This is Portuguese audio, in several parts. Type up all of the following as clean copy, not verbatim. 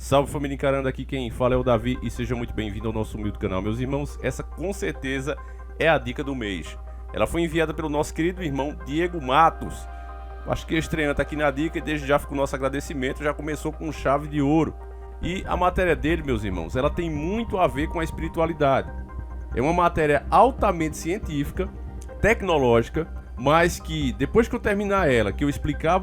Salve família encarando, aqui quem fala é o Davi e seja muito bem-vindo ao nosso humilde canal. Meus irmãos, essa com certeza é a dica do mês. Ela foi enviada pelo nosso querido irmão Diego Matos. Acho que é estreante aqui na dica e desde já fica o nosso agradecimento, já começou com chave de ouro. E a matéria dele, meus irmãos, ela tem muito a ver com a espiritualidade. É uma matéria altamente científica, tecnológica, mas que depois que eu terminar ela, que eu explicar a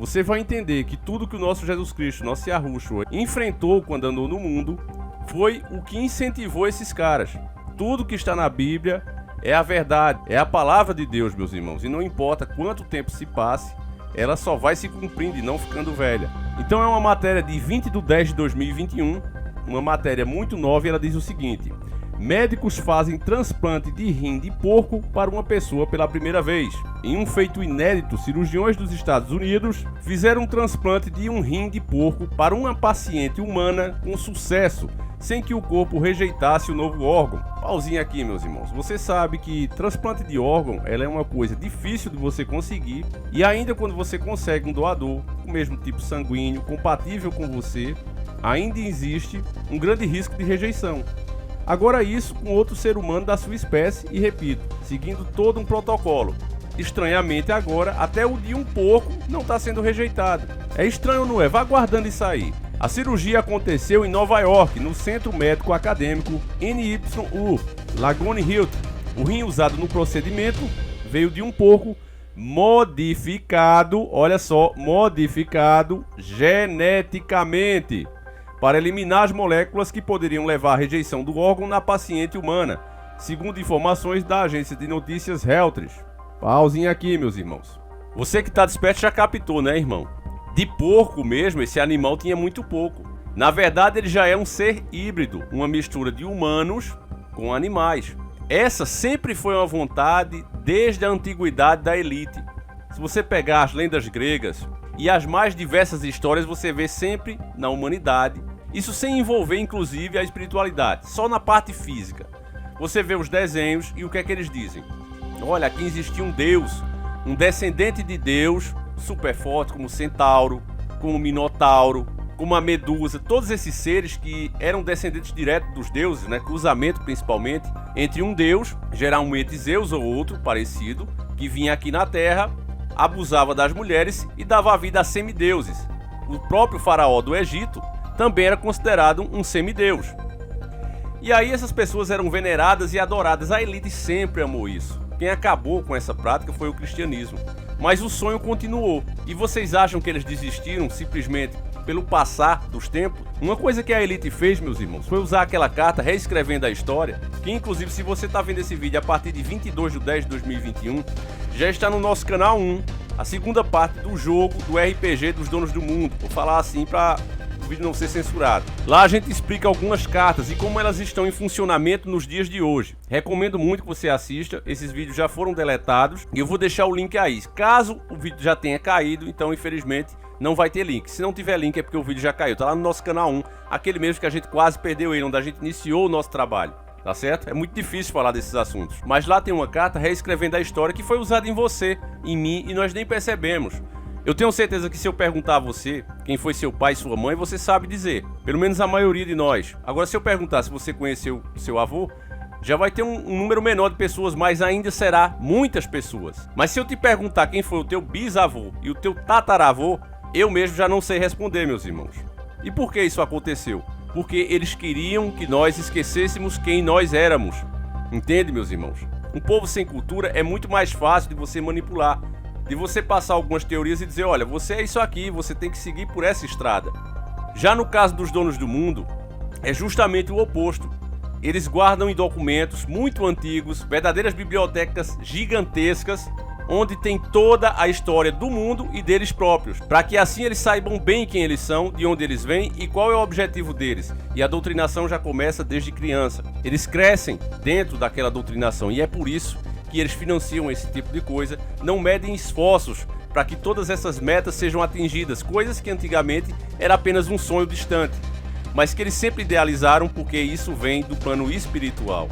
você vai entender que tudo que o nosso Jesus Cristo, nosso Yahushua, enfrentou quando andou no mundo, foi o que incentivou esses caras. Tudo que está na Bíblia é a verdade, é a palavra de Deus, meus irmãos. E não importa quanto tempo se passe, ela só vai se cumprindo e não ficando velha. Então é uma matéria de 20/10/2021, uma matéria muito nova, e ela diz o seguinte: médicos fazem transplante de rim de porco para uma pessoa pela primeira vez. Em um feito inédito, cirurgiões dos Estados Unidos fizeram um transplante de um rim de porco para uma paciente humana com sucesso, sem que o corpo rejeitasse o novo órgão. Pauzinho aqui, meus irmãos. Você sabe que transplante de órgão ela é uma coisa difícil de você conseguir, e ainda quando você consegue um doador com o mesmo tipo sanguíneo, compatível com você, ainda existe um grande risco de rejeição. Agora isso com outro ser humano da sua espécie e, repito, seguindo todo um protocolo. Estranhamente agora, até o de um porco não está sendo rejeitado. É estranho, não é? Vá guardando isso aí. A cirurgia aconteceu em Nova York, no Centro Médico Acadêmico NYU, Laguna Hilton. O rim usado no procedimento veio de um porco modificado, olha só, modificado geneticamente, para eliminar as moléculas que poderiam levar à rejeição do órgão na paciente humana, segundo informações da agência de notícias Reuters. Pauzinho aqui, meus irmãos. Você que está desperto já captou, né, irmão? De porco mesmo, esse animal tinha muito pouco. Na verdade, ele já é um ser híbrido, uma mistura de humanos com animais. Essa sempre foi uma vontade desde a antiguidade da elite. Se você pegar as lendas gregas e as mais diversas histórias, você vê sempre na humanidade, isso sem envolver inclusive a espiritualidade, só na parte física. Você vê os desenhos e o que é que eles dizem? Olha, aqui existia um deus, um descendente de Deus, super forte, como o Centauro, como o Minotauro, como a Medusa, todos esses seres que eram descendentes diretos dos deuses, né? Cruzamento principalmente, entre um deus, geralmente Zeus ou outro parecido, que vinha aqui na Terra, abusava das mulheres e dava vida a semideuses. O próprio faraó do Egito também era considerado um semideus. E aí essas pessoas eram veneradas e adoradas, a elite sempre amou isso. Quem acabou com essa prática foi o cristianismo. Mas o sonho continuou. E vocês acham que eles desistiram simplesmente pelo passar dos tempos? Uma coisa que a elite fez, meus irmãos, foi usar aquela carta reescrevendo a história, que inclusive se você está vendo esse vídeo a partir de 22/10/2021, já está no nosso canal 1, a segunda parte do jogo do RPG dos Donos do Mundo. Vou falar assim para o vídeo não ser censurado. Lá a gente explica algumas cartas e como elas estão em funcionamento nos dias de hoje. Recomendo muito que você assista, esses vídeos já foram deletados e eu vou deixar o link aí. Caso o vídeo já tenha caído, então infelizmente não vai ter link. Se não tiver link é porque o vídeo já caiu, tá lá no nosso canal 1, aquele mesmo que a gente quase perdeu ele, onde a gente iniciou o nosso trabalho. Tá certo? É muito difícil falar desses assuntos. Mas lá tem uma carta reescrevendo a história que foi usada em você, em mim, e nós nem percebemos. Eu tenho certeza que se eu perguntar a você quem foi seu pai e sua mãe, você sabe dizer. Pelo menos a maioria de nós. Agora, se eu perguntar se você conheceu seu avô, já vai ter um número menor de pessoas, mas ainda será muitas pessoas. Mas se eu te perguntar quem foi o teu bisavô e o teu tataravô, eu mesmo já não sei responder, meus irmãos. E por que isso aconteceu? Porque eles queriam que nós esquecêssemos quem nós éramos. Entende, meus irmãos? Um povo sem cultura é muito mais fácil de você manipular, de você passar algumas teorias e dizer, olha, você é isso aqui, você tem que seguir por essa estrada. Já no caso dos donos do mundo, é justamente o oposto. Eles guardam em documentos muito antigos, verdadeiras bibliotecas gigantescas, onde tem toda a história do mundo e deles próprios, para que assim eles saibam bem quem eles são, de onde eles vêm e qual é o objetivo deles. E a doutrinação já começa desde criança. Eles crescem dentro daquela doutrinação e é por isso que eles financiam esse tipo de coisa, não medem esforços para que todas essas metas sejam atingidas, coisas que antigamente era apenas um sonho distante, mas que eles sempre idealizaram porque isso vem do plano espiritual.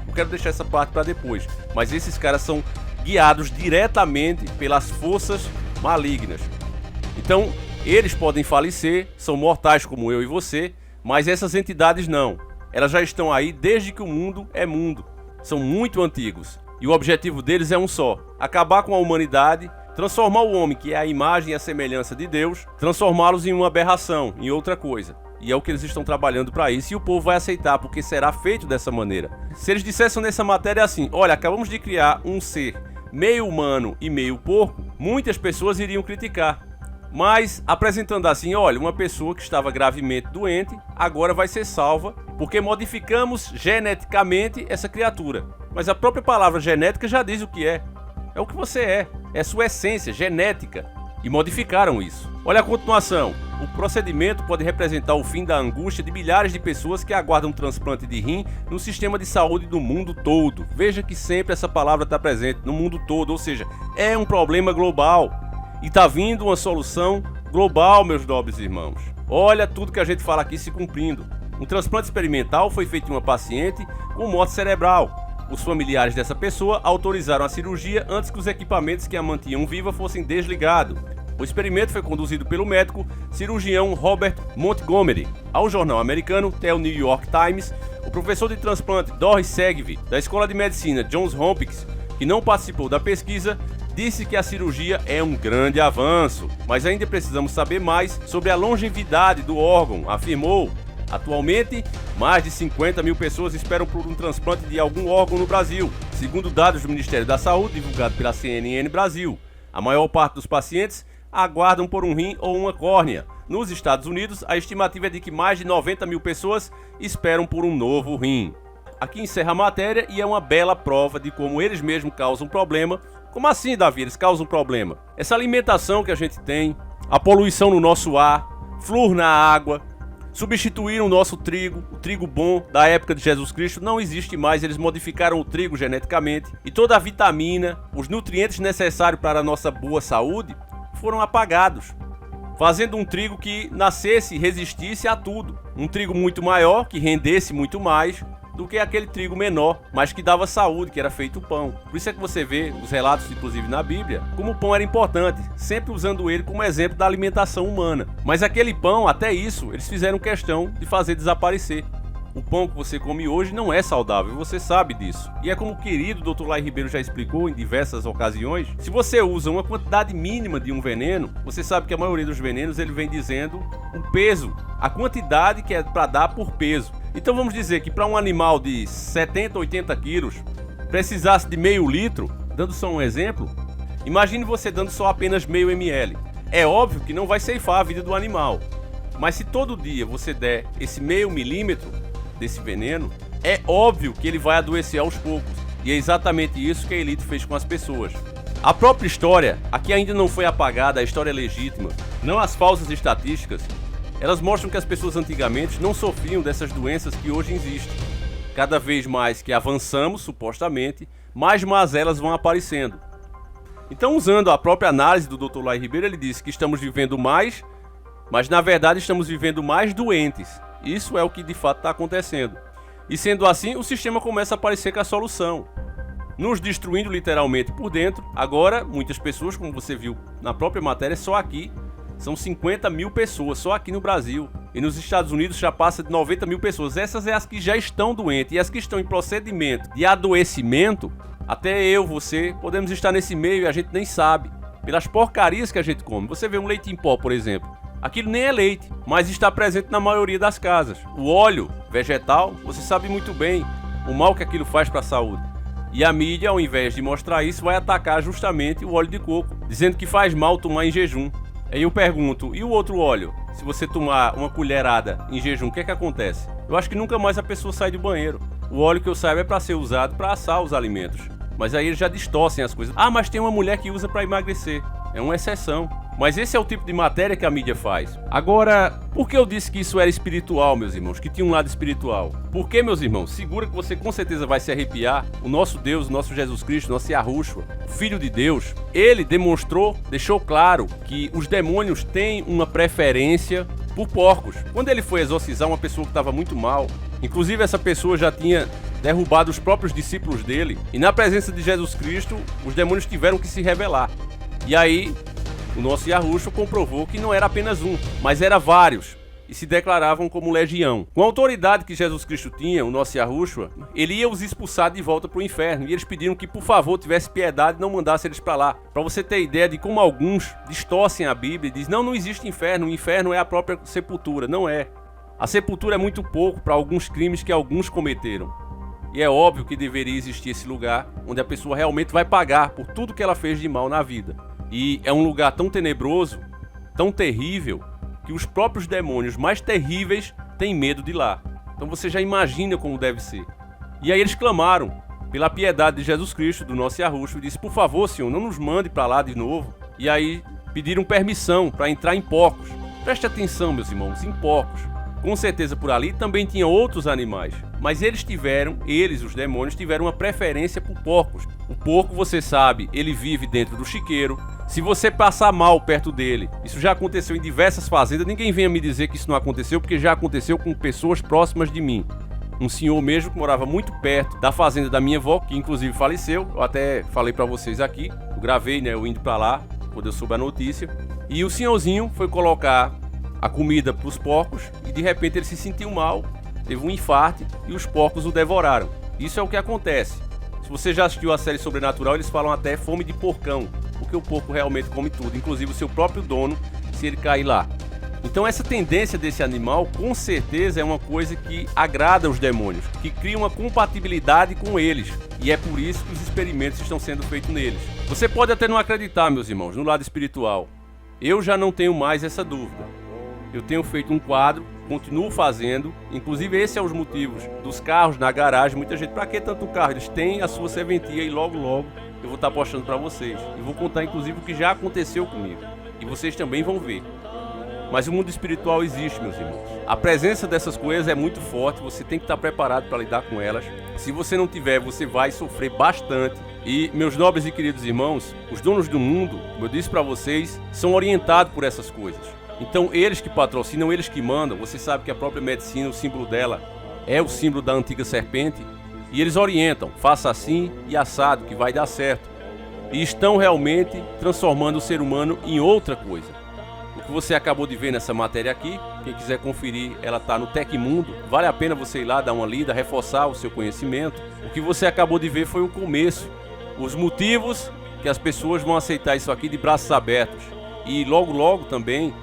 Eu quero deixar essa parte para depois, mas esses caras são guiados diretamente pelas forças malignas. Então, Eles podem falecer, são mortais como eu e você, mas essas entidades não. Elas já estão aí desde que o mundo é mundo. São muito antigos. E o objetivo deles é um só: acabar com a humanidade, transformar o homem, que é a imagem e a semelhança de Deus, transformá-los em uma aberração, em outra coisa. E é o que eles estão trabalhando para isso, e o povo vai aceitar, porque será feito dessa maneira. Se eles dissessem nessa matéria assim: olha, acabamos de criar um ser meio humano e meio porco, muitas pessoas iriam criticar. Mas apresentando assim: olha, uma pessoa que estava gravemente doente agora vai ser salva porque modificamos geneticamente essa criatura. Mas a própria palavra genética já diz o que é. É o que você é sua essência genética. E modificaram isso. Olha a continuação: o procedimento pode representar o fim da angústia de milhares de pessoas que aguardam um transplante de rim no sistema de saúde do mundo todo. Veja que sempre essa palavra está presente, no mundo todo, ou seja, é um problema global. E está vindo uma solução global, meus nobres irmãos. Olha tudo que a gente fala aqui se cumprindo. Um transplante experimental foi feito em uma paciente com morte cerebral. Os familiares dessa pessoa autorizaram a cirurgia antes que os equipamentos que a mantinham viva fossem desligados. O experimento foi conduzido pelo médico cirurgião Robert Montgomery. Ao jornal americano The New York Times, o professor de transplante Doris Segvi, da Escola de Medicina Johns Hopkins, que não participou da pesquisa, disse que a cirurgia é um grande avanço, mas ainda precisamos saber mais sobre a longevidade do órgão, afirmou. Atualmente, mais de 50 mil pessoas esperam por um transplante de algum órgão no Brasil, segundo dados do Ministério da Saúde divulgados pela CNN Brasil. A maior parte dos pacientes aguardam por um rim ou uma córnea. Nos Estados Unidos, a estimativa é de que mais de 90 mil pessoas esperam por um novo rim. Aqui encerra a matéria e é uma bela prova de como eles mesmos causam problema. Como assim, Davi? Eles causam problema? Essa alimentação que a gente tem, a poluição no nosso ar, flúor na água, substituíram o nosso trigo, o trigo bom da época de Jesus Cristo não existe mais. Eles modificaram o trigo geneticamente e toda a vitamina, os nutrientes necessários para a nossa boa saúde foram apagados, fazendo um trigo que nascesse e resistisse a tudo. Um trigo muito maior, que rendesse muito mais do que aquele trigo menor, mas que dava saúde, que era feito pão. Por isso é que você vê os relatos, inclusive na Bíblia, como o pão era importante, sempre usando ele como exemplo da alimentação humana. Mas aquele pão, até isso, eles fizeram questão de fazer desaparecer. O pão que você come hoje não é saudável, você sabe disso. E é como o querido Dr. Lai Ribeiro já explicou em diversas ocasiões, se você usa uma quantidade mínima de um veneno, você sabe que a maioria dos venenos ele vem dizendo o peso, a quantidade que é para dar por peso. Então vamos dizer que para um animal de 70, 80 quilos, precisasse de meio litro, dando só um exemplo, imagine você dando só apenas meio ml. É óbvio que não vai ceifar a vida do animal, mas se todo dia você der esse meio milímetro desse veneno, é óbvio que ele vai adoecer aos poucos. E é exatamente isso que a elite fez com as pessoas. A própria história, aqui ainda não foi apagada, a história é legítima, não as falsas estatísticas, elas mostram que as pessoas antigamente não sofriam dessas doenças que hoje existem. Cada vez mais que avançamos, supostamente, mais mazelas vão aparecendo. Então, usando a própria análise do Dr. Lai Ribeiro, ele disse que estamos vivendo mais, mas na verdade estamos vivendo mais doentes. Isso é o que de fato está acontecendo. E sendo assim, o sistema começa a aparecer com a solução, nos destruindo literalmente por dentro. Agora, muitas pessoas, como você viu na própria matéria, só aqui são 50 mil pessoas, só aqui no Brasil. E nos Estados Unidos já passa de 90 mil pessoas. Essas é as que já estão doentes. E as que estão em procedimento de adoecimento, até eu, você, podemos estar nesse meio e a gente nem sabe. Pelas porcarias que a gente come. Você vê um leite em pó, por exemplo. Aquilo nem é leite, mas está presente na maioria das casas. O óleo vegetal, você sabe muito bem o mal que aquilo faz para a saúde. E a mídia, ao invés de mostrar isso, vai atacar justamente o óleo de coco, dizendo que faz mal tomar em jejum. Aí eu pergunto, e o outro óleo? Se você tomar uma colherada em jejum, o que é que acontece? Eu acho que nunca mais a pessoa sai do banheiro. O óleo que eu saiba é para ser usado para assar os alimentos. Mas aí eles já distorcem as coisas. Ah, mas tem uma mulher que usa para emagrecer. É uma exceção. Mas esse é o tipo de matéria que a mídia faz. Agora, por que eu disse que isso era espiritual, meus irmãos? Que tinha um lado espiritual? Porque, meus irmãos, segura que você com certeza vai se arrepiar. O nosso Deus, o nosso Jesus Cristo, nosso Yahushua, Filho de Deus, ele demonstrou, deixou claro que os demônios têm uma preferência por porcos. Quando ele foi exorcizar uma pessoa que estava muito mal, inclusive essa pessoa já tinha derrubado os próprios discípulos dele, e na presença de Jesus Cristo, os demônios tiveram que se rebelar. E aí, o nosso Yahushua comprovou que não era apenas um, mas era vários, e se declaravam como legião. Com a autoridade que Jesus Cristo tinha, o nosso Yahushua, ele ia os expulsar de volta para o inferno, e eles pediram que, por favor, tivesse piedade e não mandasse eles para lá. Para você ter ideia de como alguns distorcem a Bíblia e dizem, não existe inferno, o inferno é a própria sepultura. Não é. A sepultura é muito pouco para alguns crimes que alguns cometeram. E é óbvio que deveria existir esse lugar onde a pessoa realmente vai pagar por tudo que ela fez de mal na vida. E é um lugar tão tenebroso, tão terrível, que os próprios demônios mais terríveis têm medo de lá. Então você já imagina como deve ser. E aí eles clamaram pela piedade de Jesus Cristo, do nosso Yahushua, e disse, por favor, Senhor, não nos mande para lá de novo. E aí pediram permissão para entrar em porcos. Preste atenção, meus irmãos, em porcos. Com certeza por ali também tinha outros animais, mas eles, os demônios, tiveram uma preferência por porcos. O porco, você sabe, ele vive dentro do chiqueiro. Se você passar mal perto dele, isso já aconteceu em diversas fazendas, ninguém venha me dizer que isso não aconteceu, porque já aconteceu com pessoas próximas de mim. Um senhor mesmo que morava muito perto da fazenda da minha avó, que inclusive faleceu, eu até falei pra vocês aqui, eu gravei, eu indo pra lá, quando eu soube a notícia, e o senhorzinho foi colocar a comida para os porcos e de repente ele se sentiu mal, teve um infarto e os porcos o devoraram. Isso é o que acontece. Se você já assistiu a série Sobrenatural, eles falam até fome de porcão, porque o porco realmente come tudo, inclusive o seu próprio dono, se ele cair lá. Então essa tendência desse animal, com certeza, é uma coisa que agrada os demônios, que cria uma compatibilidade com eles, e é por isso que os experimentos estão sendo feitos neles. Você pode até não acreditar, meus irmãos, no lado espiritual. Eu já não tenho mais essa dúvida. Eu tenho feito um quadro, continuo fazendo, inclusive esse é os motivos dos carros na garagem. Muita gente, pra que tanto carro? Eles têm a sua serventia e logo eu vou estar postando pra vocês. E vou contar inclusive o que já aconteceu comigo. E vocês também vão ver. Mas o mundo espiritual existe, meus irmãos. A presença dessas coisas é muito forte, você tem que estar preparado para lidar com elas. Se você não tiver, você vai sofrer bastante. E, meus nobres e queridos irmãos, os donos do mundo, como eu disse para vocês, são orientados por essas coisas. Então, eles que patrocinam, eles que mandam. Você sabe que a própria medicina, o símbolo dela é o símbolo da antiga serpente. E eles orientam, faça assim e assado, que vai dar certo. E estão realmente transformando o ser humano em outra coisa. O que você acabou de ver nessa matéria aqui, quem quiser conferir, ela está no Tecmundo. Vale a pena você ir lá, dar uma lida, reforçar o seu conhecimento. O que você acabou de ver foi o começo. Os motivos que as pessoas vão aceitar isso aqui de braços abertos. E logo também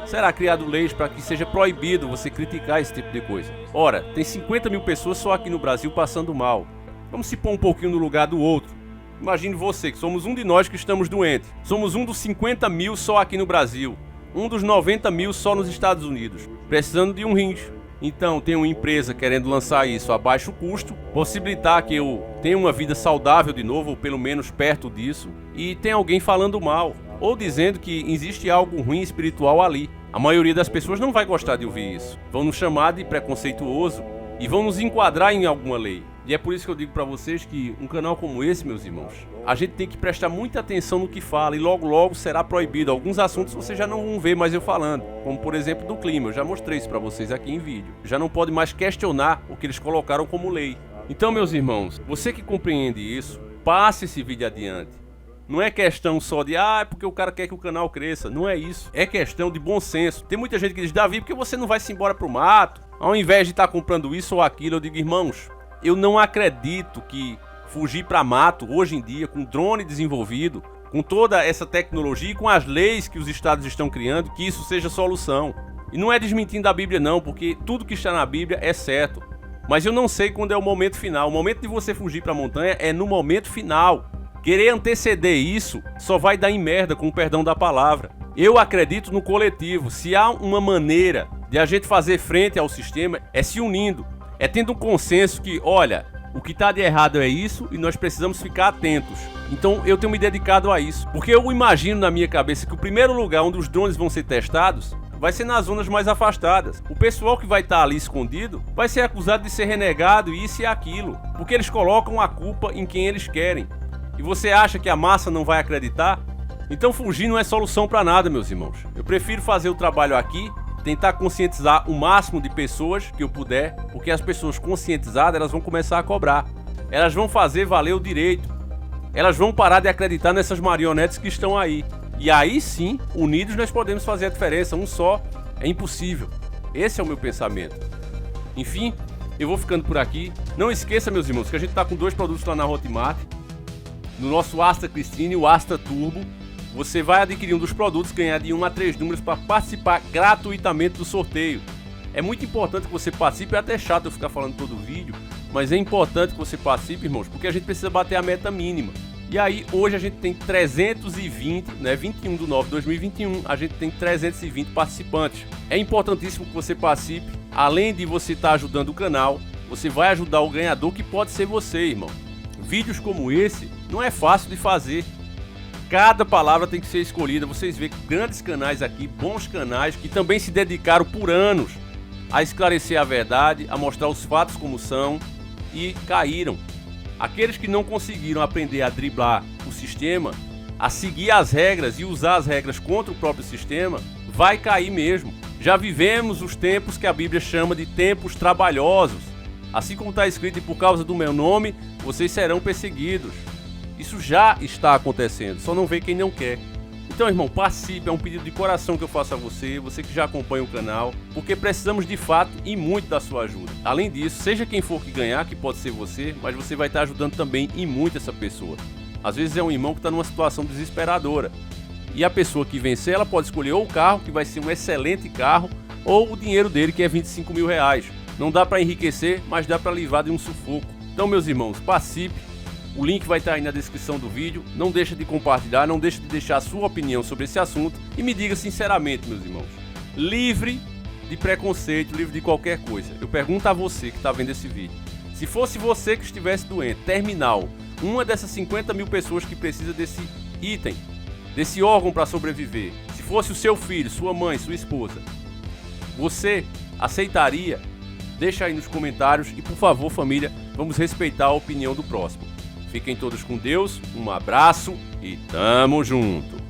será criado leis para que seja proibido você criticar esse tipo de coisa. Ora, tem 50 mil pessoas só aqui no Brasil passando mal. Vamos se pôr um pouquinho no lugar do outro. Imagine você, que somos um de nós que estamos doentes. Somos um dos 50 mil só aqui no Brasil. Um dos 90 mil só nos Estados Unidos, precisando de um rins. Então, tem uma empresa querendo lançar isso a baixo custo, possibilitar que eu tenha uma vida saudável de novo, ou pelo menos perto disso, e tem alguém falando mal, ou dizendo que existe algo ruim espiritual ali. A maioria das pessoas não vai gostar de ouvir isso. Vão nos chamar de preconceituoso e vão nos enquadrar em alguma lei. E é por isso que eu digo para vocês que um canal como esse, meus irmãos, a gente tem que prestar muita atenção no que fala e logo será proibido. Alguns assuntos vocês já não vão ver mais eu falando, como por exemplo do clima. Eu já mostrei isso para vocês aqui em vídeo. Já não pode mais questionar o que eles colocaram como lei. Então, meus irmãos, você que compreende isso, passe esse vídeo adiante. Não é questão só de, é porque o cara quer que o canal cresça. Não é isso. É questão de bom senso. Tem muita gente que diz, Davi, por que você não vai se embora pro mato? Ao invés de estar comprando isso ou aquilo, eu digo, irmãos, eu não acredito que fugir para mato, hoje em dia, com drone desenvolvido, com toda essa tecnologia e com as leis que os estados estão criando, que isso seja solução. E não é desmentindo a Bíblia não, porque tudo que está na Bíblia é certo. Mas eu não sei quando é o momento final. O momento de você fugir para a montanha é no momento final. Querer anteceder isso só vai dar em merda, com o perdão da palavra. Eu acredito no coletivo. Se há uma maneira de a gente fazer frente ao sistema, é se unindo. É tendo um consenso que, olha, o que está de errado é isso e nós precisamos ficar atentos. Então eu tenho me dedicado a isso. Porque eu imagino na minha cabeça que o primeiro lugar onde os drones vão ser testados vai ser nas zonas mais afastadas. O pessoal que vai estar ali escondido vai ser acusado de ser renegado e isso e aquilo. Porque eles colocam a culpa em quem eles querem. E você acha que a massa não vai acreditar? Então fugir não é solução para nada, meus irmãos. Eu prefiro fazer o trabalho aqui, tentar conscientizar o máximo de pessoas que eu puder, porque as pessoas conscientizadas, elas vão começar a cobrar. Elas vão fazer valer o direito. Elas vão parar de acreditar nessas marionetes que estão aí. E aí sim, unidos nós podemos fazer a diferença. Um só é impossível. Esse é o meu pensamento. Enfim, eu vou ficando por aqui. Não esqueça, meus irmãos, que a gente está com 2 produtos lá na Hotmart. No nosso Astra Cristine e o Astra Turbo. Você vai adquirir um dos produtos, ganhar de 1 a 3 números para participar gratuitamente do sorteio. É muito importante que você participe, é até chato eu ficar falando todo o vídeo, mas é importante que você participe, irmãos, porque a gente precisa bater a meta mínima. E aí, hoje a gente tem 320, 21 de 9 de 2021, a gente tem 320 participantes. É importantíssimo que você participe, além de você estar ajudando o canal, você vai ajudar o ganhador, que pode ser você, irmão. Vídeos como esse não é fácil de fazer. Cada palavra tem que ser escolhida. Vocês veem grandes canais aqui, bons canais, que também se dedicaram por anos a esclarecer a verdade, a mostrar os fatos como são, e caíram. Aqueles que não conseguiram aprender a driblar o sistema, a seguir as regras e usar as regras contra o próprio sistema, vai cair mesmo. Já vivemos os tempos que a Bíblia chama de tempos trabalhosos. Assim como está escrito, e por causa do meu nome, vocês serão perseguidos. Isso já está acontecendo, só não vê quem não quer. Então, irmão, participe, é um pedido de coração que eu faço a você que já acompanha o canal, porque precisamos de fato e muito da sua ajuda. Além disso, seja quem for que ganhar, que pode ser você, mas você vai estar ajudando também e muito essa pessoa. Às vezes é um irmão que está numa situação desesperadora, e a pessoa que vencer, ela pode escolher ou o carro, que vai ser um excelente carro, ou o dinheiro dele, que é 25 mil reais. Não dá para enriquecer, mas dá para livrar de um sufoco. Então, meus irmãos, participe. O link vai estar aí na descrição do vídeo. Não deixa de compartilhar, não deixa de deixar a sua opinião sobre esse assunto. E me diga sinceramente, meus irmãos, livre de preconceito, livre de qualquer coisa. Eu pergunto a você que está vendo esse vídeo. Se fosse você que estivesse doente, terminal, uma dessas 50 mil pessoas que precisa desse item, desse órgão para sobreviver, se fosse o seu filho, sua mãe, sua esposa, você aceitaria? Deixa aí nos comentários e, por favor, família, vamos respeitar a opinião do próximo. Fiquem todos com Deus, um abraço e tamo junto!